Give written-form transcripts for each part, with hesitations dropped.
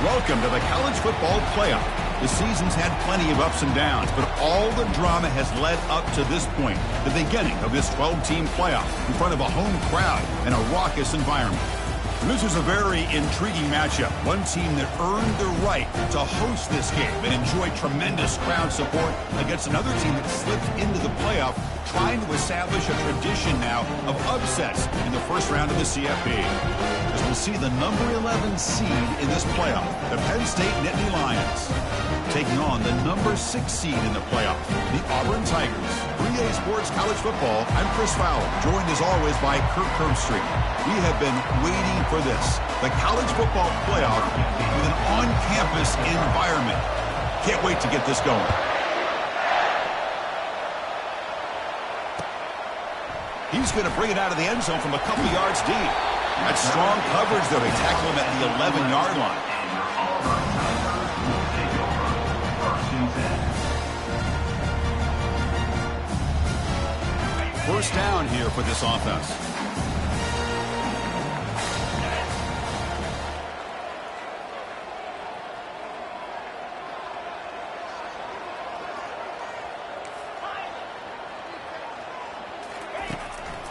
Welcome to the college football playoff. The season's had plenty of ups and downs, but all the drama has led up to this point, the beginning of this 12-team playoff in front of a home crowd and a raucous environment. This is a very intriguing matchup. One team that earned the right to host this game and enjoy tremendous crowd support against another team that slipped into the playoff, trying to establish a tradition now of upsets in the first round of the CFP. As we'll see the number 11 seed in this playoff, the Penn State Nittany Lions, taking on the number 6 seed in the playoff, the Auburn Tigers. 3A Sports College Football, I'm Chris Fowler, joined as always by Kirk Herbstreit. We have been waiting for this, the college football playoff with an on-campus environment. Can't wait to get this going. He's going to bring it out of the end zone from a couple yards deep. That's strong coverage, though. They tackle him at the 11-yard line. First down here for this offense.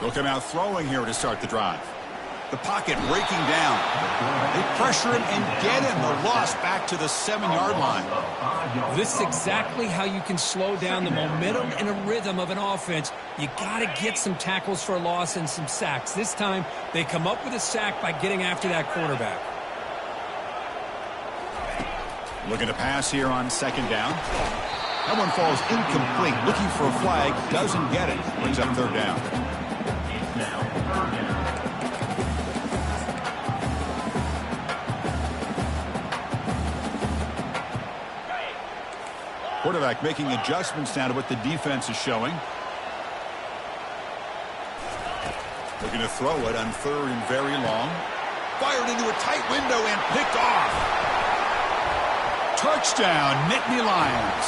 They'll come out throwing here to start the drive. The pocket breaking down. They pressure him and get him. The loss back to the 7-yard line. This is exactly how you can slow down the momentum and a rhythm of an offense. You got to get some tackles for a loss and some sacks. This time, they come up with a sack by getting after that quarterback. Looking to pass here on second down. That one falls incomplete. Looking for a flag. Doesn't get it. Brings up third down. Quarterback making adjustments now to what the defense is showing. Looking to throw it on third and very long. Fired into a tight window and picked off. Touchdown, Nittany Lions.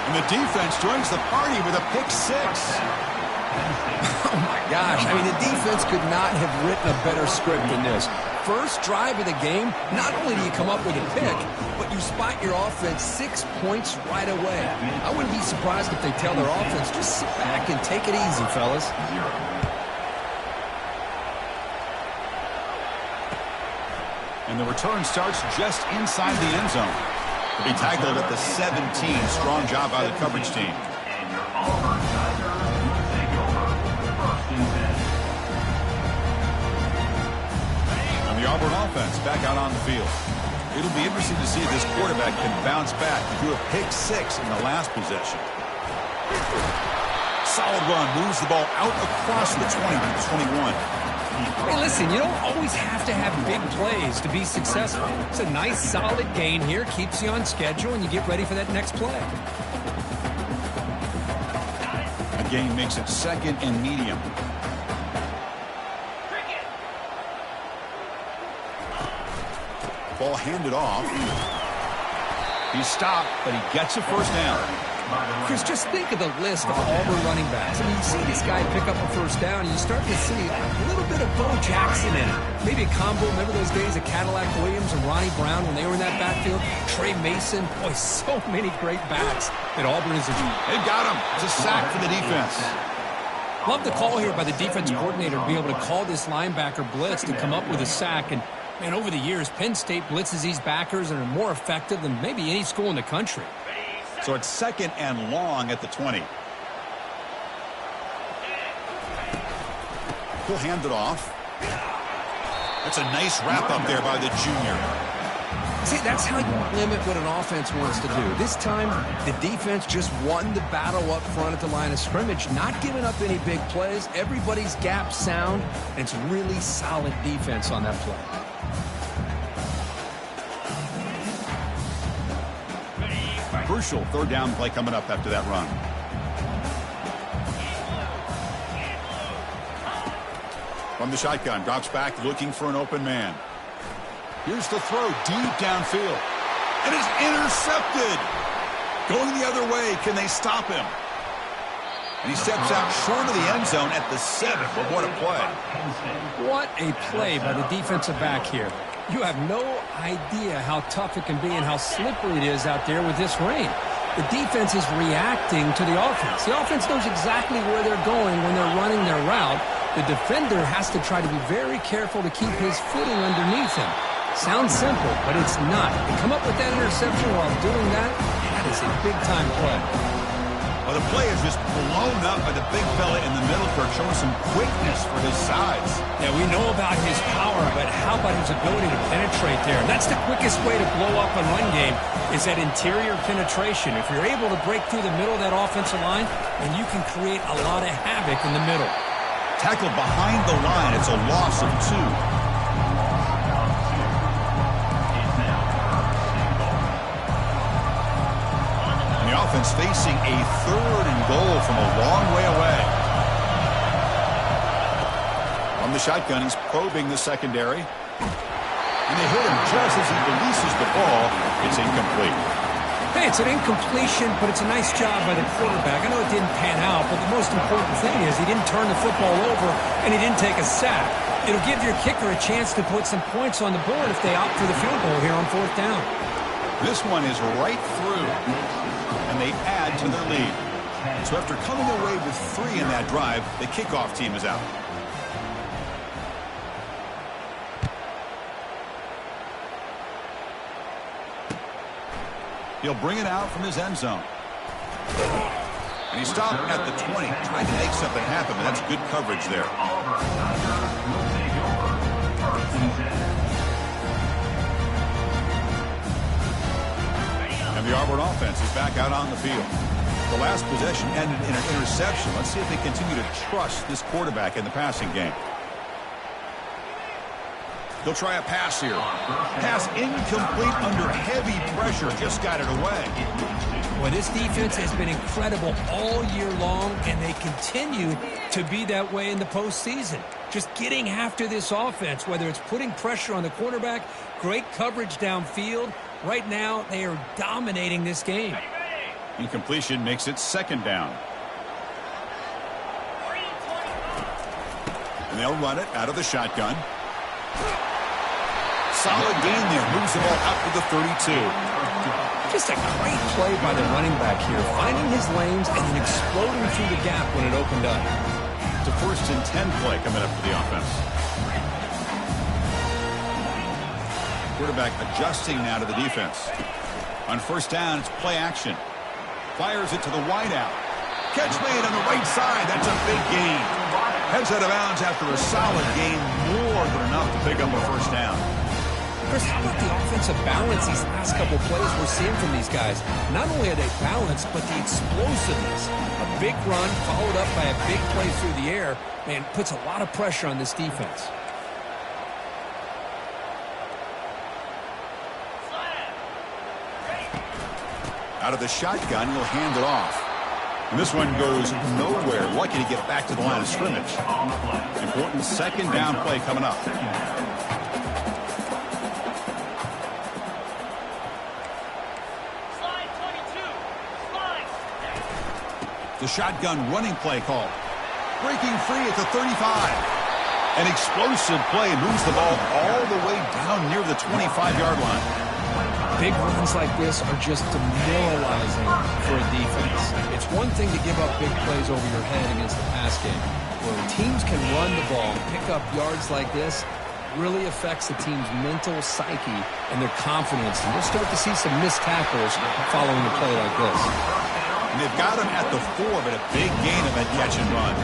And the defense joins the party with a pick six. Oh, my gosh. I mean, the defense could not have written a better script than this. First drive of the game, not only do you come up with a pick, but you spot your offense 6 points right away. I wouldn't be surprised if they tell their offense, just sit back and take it easy, fellas. And the return starts just inside the end zone. To be tackled at the 17. Strong job by the coverage team. The Auburn offense back out on the field. It'll be interesting to see if this quarterback can bounce back and do a pick six in the last possession. Solid run, moves the ball out across the 20 to the 21. Hey, listen, you don't always have to have big plays to be successful. It's a nice, solid gain here, keeps you on schedule, and you get ready for that next play. The gain makes it second and medium. Ball handed off. He's stopped, but he gets a first down. Chris, just think of the list of Auburn running backs. I mean, you see this guy pick up a first down, and you start to see a little bit of Bo Jackson in it. Maybe a combo. Remember those days of Cadillac Williams and Ronnie Brown when they were in that backfield? Trey Mason. Boy, so many great backs that Auburn is. They've got him. It's a sack for the defense. Love the call here by the defensive coordinator to be able to call this linebacker blitz to come up with a sack. And man, over the years, Penn State blitzes these backers and are more effective than maybe any school in the country. So it's second and long at the 20. He'll hand it off. That's a nice wrap up there by the junior. See, that's how you limit what an offense wants to do. This time, the defense just won the battle up front at the line of scrimmage, not giving up any big plays. Everybody's gap sound, and it's really solid defense on that play. Crucial third down play coming up after that run. From the shotgun, drops back looking for an open man. Here's the throw deep downfield. And it's intercepted. Going the other way. Can they stop him? And he steps out short of the end zone at the 7. But what a play. What a play by the defensive back here. You have no idea how tough it can be and how slippery it is out there with this rain. The defense is reacting to the offense. The offense knows exactly where they're going when they're running their route. The defender has to try to be very careful to keep his footing underneath him. Sounds simple, but it's not. To come up with that interception while doing that, that is a big-time play. Well, the play is just blown up by the big fella in the middle for showing some quickness for his size. Yeah, we know about his power, but how about his ability to penetrate there? That's the quickest way to blow up a run game is that interior penetration. If you're able to break through the middle of that offensive line, then you can create a lot of havoc in the middle. Tackled behind the line. It's a loss of 2. The offense facing a 3rd and goal from a long way away. From the shotgun, he's probing the secondary. And they hit him just as he releases the ball. It's incomplete. Hey, it's an incompletion, but it's a nice job by the quarterback. I know it didn't pan out, but the most important thing is he didn't turn the football over and he didn't take a sack. It'll give your kicker a chance to put some points on the board if they opt for the field goal here on 4th down. This one is right through, and they add to their lead. So after coming away with 3 in that drive, the kickoff team is out. He'll bring it out from his end zone. And he stopped at the 20, trying to make something happen, but that's good coverage there. And the Auburn offense is back out on the field. The last possession ended in an interception. Let's see if they continue to trust this quarterback in the passing game. They'll try a pass here. Pass incomplete under heavy pressure. Just got it away. Well, this defense has been incredible all year long, and they continue to be that way in the postseason. Just getting after this offense, whether it's putting pressure on the quarterback, great coverage downfield. Right now, they are dominating this game. Incompletion makes it 2nd down. And they'll run it out of the shotgun. Solid gain there. Moves the ball out to the 32. Just a great play by the running back here, finding his lanes and then exploding through the gap when it opened up. It's a 1st and 10 play coming up for the offense. Quarterback adjusting now to the defense. On 1st down, it's play action. Fires it to the wideout. Catch made on the right side. That's a big gain. Heads out of bounds after a solid gain, more than enough to pick up a 1st down. Chris, how about the offensive balance these last couple plays we're seeing from these guys? Not only are they balanced, but the explosiveness. A big run followed up by a big play through the air, and puts a lot of pressure on this defense. Out of the shotgun, he'll hand it off. And this one goes nowhere. Lucky to get back to the line of scrimmage. Important 2nd down play coming up. The shotgun running play call. Breaking free at the 35. An explosive play moves the ball all the way down near the 25-yard line. Big runs like this are just demoralizing for a defense. It's one thing to give up big plays over your head against the pass game. When teams can run the ball and pick up yards like this, really affects the team's mental psyche and their confidence. And we'll start to see some missed tackles following a play like this. And they've got him at the 4, but a big gain of that catch and run.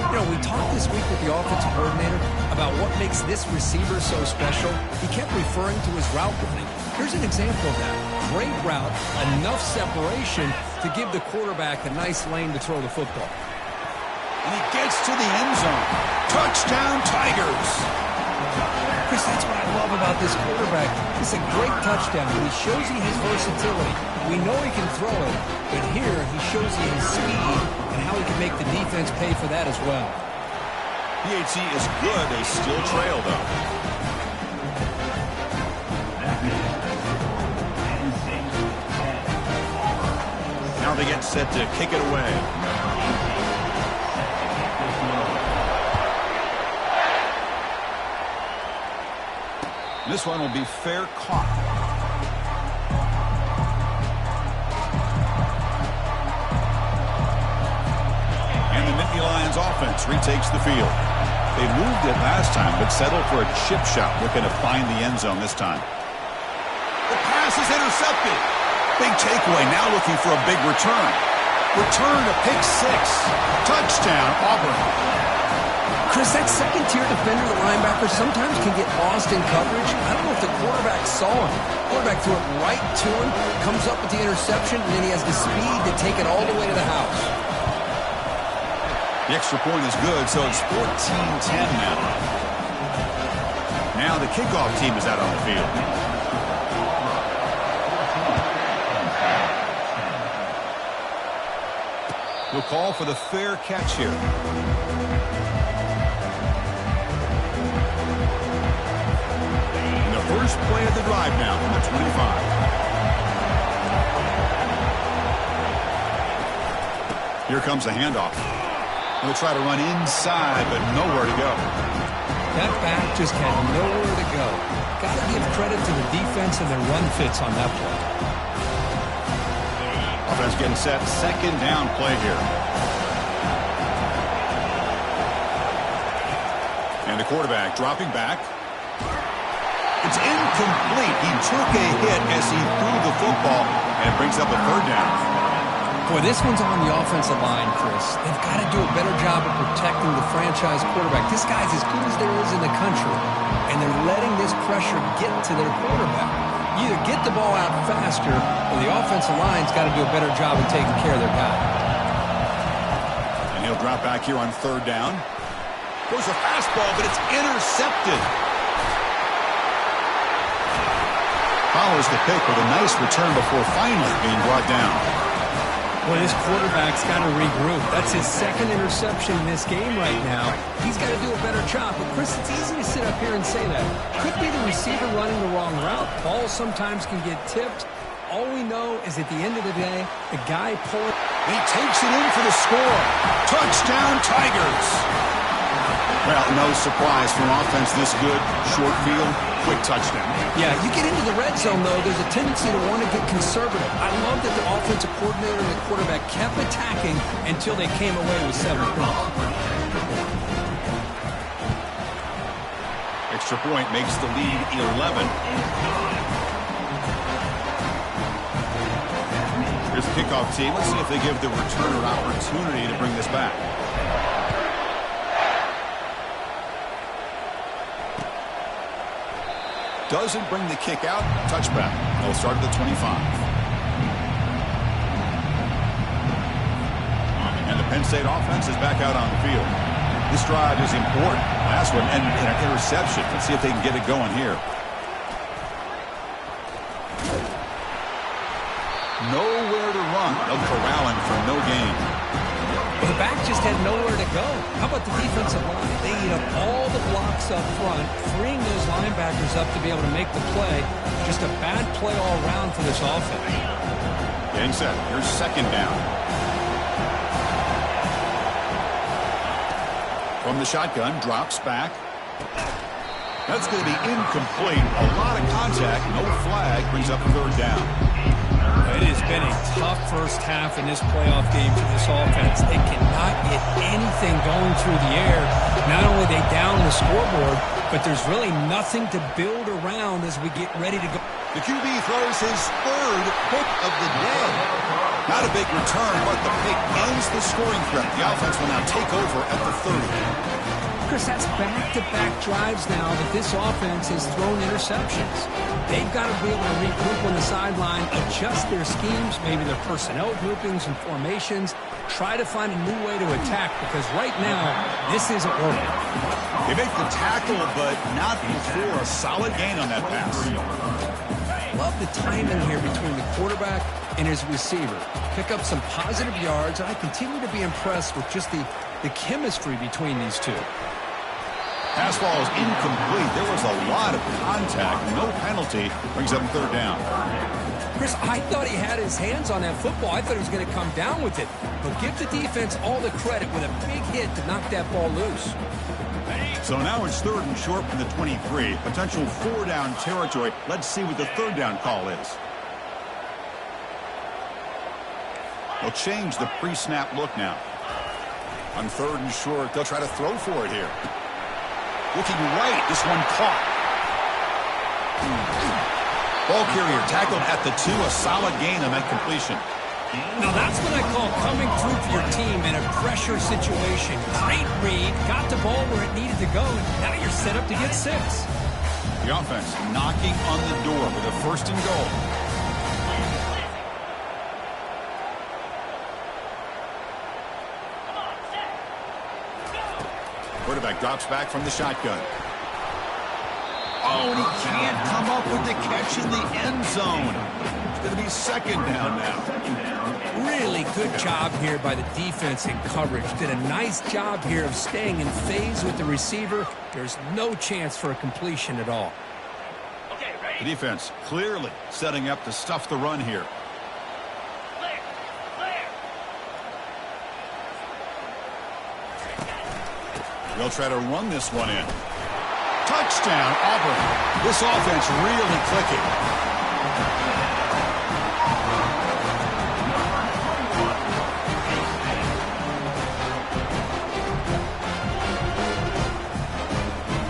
You know, we talked this week with the offensive coordinator about what makes this receiver so special. He kept referring to his route running. Here's an example of that. Great route, enough separation to give the quarterback a nice lane to throw the football. And he gets to the end zone. Touchdown, Tigers! Chris, that's what I love about this quarterback. It's a great touchdown. He shows he has versatility. We know he can throw it, but here he shows he has speed and how he can make the defense pay for that as well. PHC is good. They still trail, though. Now they get set to kick it away. This one will be fair caught. And the Nittany Lions offense retakes the field. They moved it last time, but settled for a chip shot, looking to find the end zone this time. The pass is intercepted. Big takeaway, now looking for a big return. Return to pick 6. Touchdown, Auburn. Chris, that second-tier defender, the linebacker, sometimes can get lost in coverage. I don't know if the quarterback saw him. Quarterback threw it right to him, comes up with the interception, and then he has the speed to take it all the way to the house. The extra point is good, so it's 14-10 now. Now the kickoff team is out on the field. We'll call for the fair catch here. And the first play of the drive now from the 25. Here comes the handoff. They'll try to run inside, but nowhere to go. That back just had nowhere to go. Got to give credit to the defense and their run fits on that play. Offense getting set. Second down play here. And the quarterback dropping back. It's incomplete. He took a hit as he threw the football, and it brings up a third down. Boy, this one's on the offensive line, Chris. They've got to do a better job of protecting the franchise quarterback. This guy's as good as there is in the country, and they're letting this pressure get to their quarterback. You either get the ball out faster, or the offensive line's got to do a better job of taking care of their guy. And he'll drop back here on third down. Goes a fastball, but it's intercepted. Follows the pick with a nice return before finally being brought down. Boy, this quarterback's got to regroup. That's his second interception in this game right now. He's got to do a better job. But, Chris, it's easy to sit up here and say that. Could be the receiver running the wrong route. Balls sometimes can get tipped. All we know is at the end of the day, the guy pulling. He takes it in for the score. Touchdown, Tigers. Well, no surprise from offense this good. Short field, quick touchdown. Yeah, you get into the red zone, though, there's a tendency to want to get conservative. I love that the offensive coordinator and the quarterback kept attacking until they came away with 7 points. Extra point makes the lead 11. Here's the kickoff team. Let's see if they give the returner opportunity to bring this back. Doesn't bring the kick out. Touchback. They'll start at the 25. And the Penn State offense is back out on the field. This drive is important. Last one ended in an interception. Let's see if they can get it going here. Nowhere to run. They'll corral him for no gain. Well, the back just had nowhere to go. How about the defensive line? They eat up all the blocks up front, freeing those linebackers up to be able to make the play. Just a bad play all around for this offense. Getting set. Here's second down. From the shotgun, drops back. That's going to be incomplete. A lot of contact, no flag, brings up third down. It has been a tough first half in this playoff game for this offense. They cannot get anything going through the air. Not only are they down the scoreboard, but there's really nothing to build around as we get ready to go. The QB throws his third pick of the day. Not a big return, but the pick ends the scoring threat. The offense will now take over at the 30. Chris, that's back-to-back drives now that this offense has thrown interceptions. They've got to be able to regroup on the sideline, adjust their schemes, maybe their personnel groupings and formations, try to find a new way to attack, because right now, this isn't working. They make the tackle, but not before a solid gain on that pass. Love the timing here between the quarterback and his receiver. Pick up some positive yards, and I continue to be impressed with just the chemistry between these two. Pass ball is incomplete. There was a lot of contact. No penalty. Brings up third down. Chris, I thought he had his hands on that football. I thought he was going to come down with it. But give the defense all the credit with a big hit to knock that ball loose. So now it's 3rd and short from the 23. Potential 4-down territory. Let's see what the 3rd down call is. They'll change the pre-snap look now. On 3rd and short, they'll try to throw for it here. Looking right, this one caught. Ball carrier tackled at the 2, a solid gain on that completion. Now that's what I call coming through for your team in a pressure situation. Great read, got the ball where it needed to go, and now you're set up to get 6. The offense knocking on the door with a 1st and goal. Quarterback drops back from the shotgun. Oh, and he can't come up with the catch in the end zone. It's going to be 2nd down now. Really good job here by the defense in coverage. Did a nice job here of staying in phase with the receiver. There's no chance for a completion at all. The defense clearly setting up to stuff the run here. They'll try to run this one in. Touchdown, Auburn. This offense really clicking.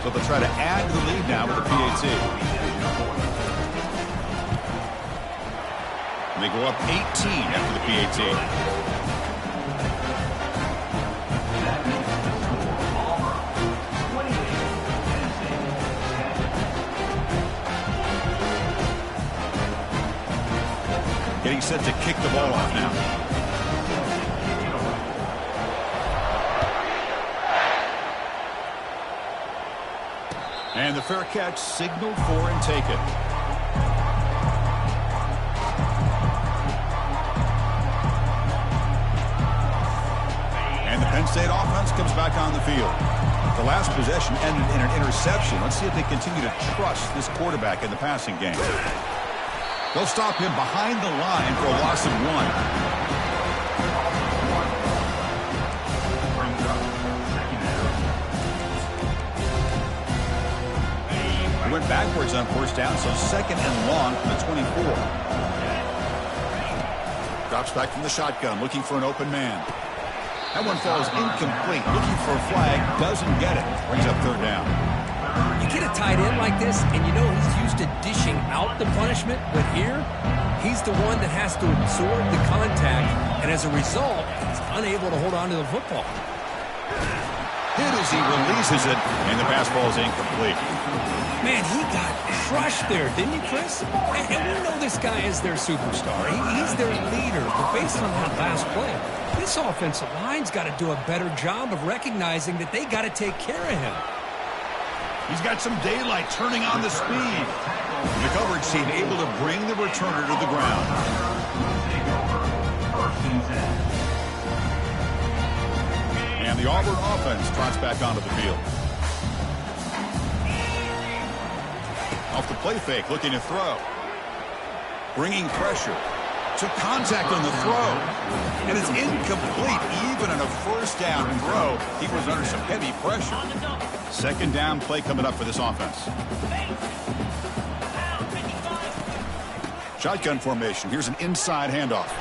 So they'll try to add to the lead now with the PAT. And they go up 18 after the PAT. Getting set to kick the ball off now. And the fair catch signaled for and taken. And the Penn State offense comes back on the field. The last possession ended in an interception. Let's see if they continue to trust this quarterback in the passing game. They'll stop him behind the line for a loss of 1. He went backwards on 1st down, so 2nd and long from the 24. Drops back from the shotgun, looking for an open man. That one falls incomplete, looking for a flag, doesn't get it. Brings up 3rd down. You get a tight end like this, and you know he's used to dishing out the punishment, but here, he's the one that has to absorb the contact, and as a result, he's unable to hold on to the football. Hit as he releases it, and the pass ball is incomplete. Man, he got crushed there, didn't he, Chris? And we know this guy is their superstar. He's their leader, but based on that last play, this offensive line's got to do a better job of recognizing that they got to take care of him. He's got some daylight turning on the speed. The coverage team able to bring the returner to the ground. And the Auburn offense trots back onto the field. Off the play fake, looking to throw. Bringing pressure. Took contact on the throw. And it's incomplete. Even on a 1st down throw, he was under some heavy pressure. 2nd down play coming up for this offense. Shotgun formation. Here's an inside handoff.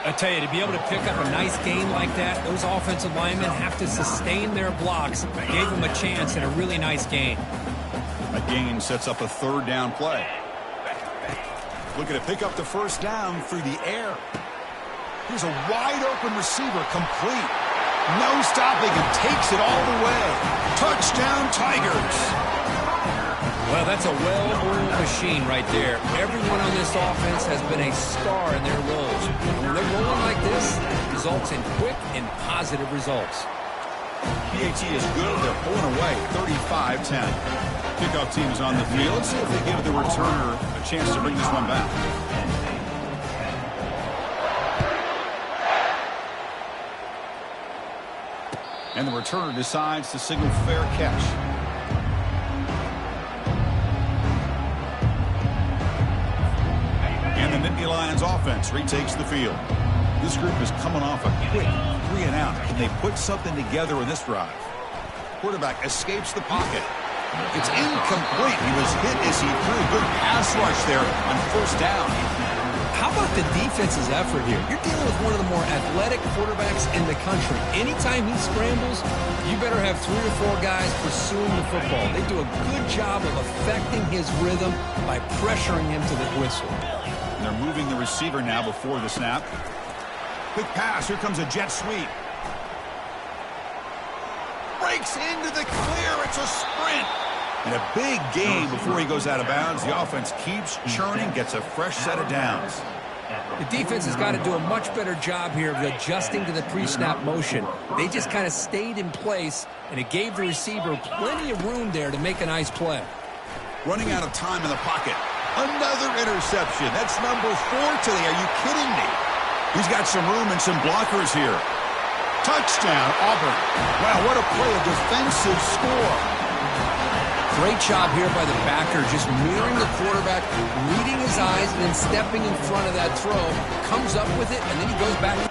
I tell you, to be able to pick up a nice gain like that, those offensive linemen have to sustain their blocks. Gave them a chance and a really nice gain. That gain sets up a 3rd down play. Looking to pick up the 1st down through the air. Here's a wide open receiver, complete. No stopping and takes it all the way. Touchdown, Tigers. Well, that's a well-oiled machine right there. Everyone on this offense has been a star in their roles. And when they're rolling like this, it results in quick and positive results. PAT is good. They're pulling away 35-10. Kickoff team is on the field. Let's see if they give the returner a chance to bring this one back. And the returner decides to signal fair catch. And the Nittany Lions offense retakes the field. This group is coming off a quick 3-and-out. Can they put something together in this drive? quarterback escapes the pocket. It's incomplete. He was hit as he threw. Good pass rush there on first down. How about the defense's effort here? You're dealing with one of the more athletic quarterbacks in the country. Anytime he scrambles, you better have 3 or 4 guys pursuing the football. They do a good job of affecting his rhythm by pressuring him to the whistle. And they're moving the receiver now before the snap. Quick pass. Here comes a jet sweep. Breaks into the clear. It's a sprint. And a big gain before he goes out of bounds. The offense keeps churning, gets a fresh set of downs. The defense has got to do a much better job here of adjusting to the pre-snap motion. They just kind of stayed in place, and it gave the receiver plenty of room there to make a nice play. Running out of time in the pocket. Another interception. That's number 4 today. Are you kidding me? He's got some room and some blockers here. Touchdown, Auburn. Wow, what a play, a defensive score. Great job here by the backer, just mirroring the quarterback, reading his eyes, and then stepping in front of that throw. Comes up with it, and then he goes back.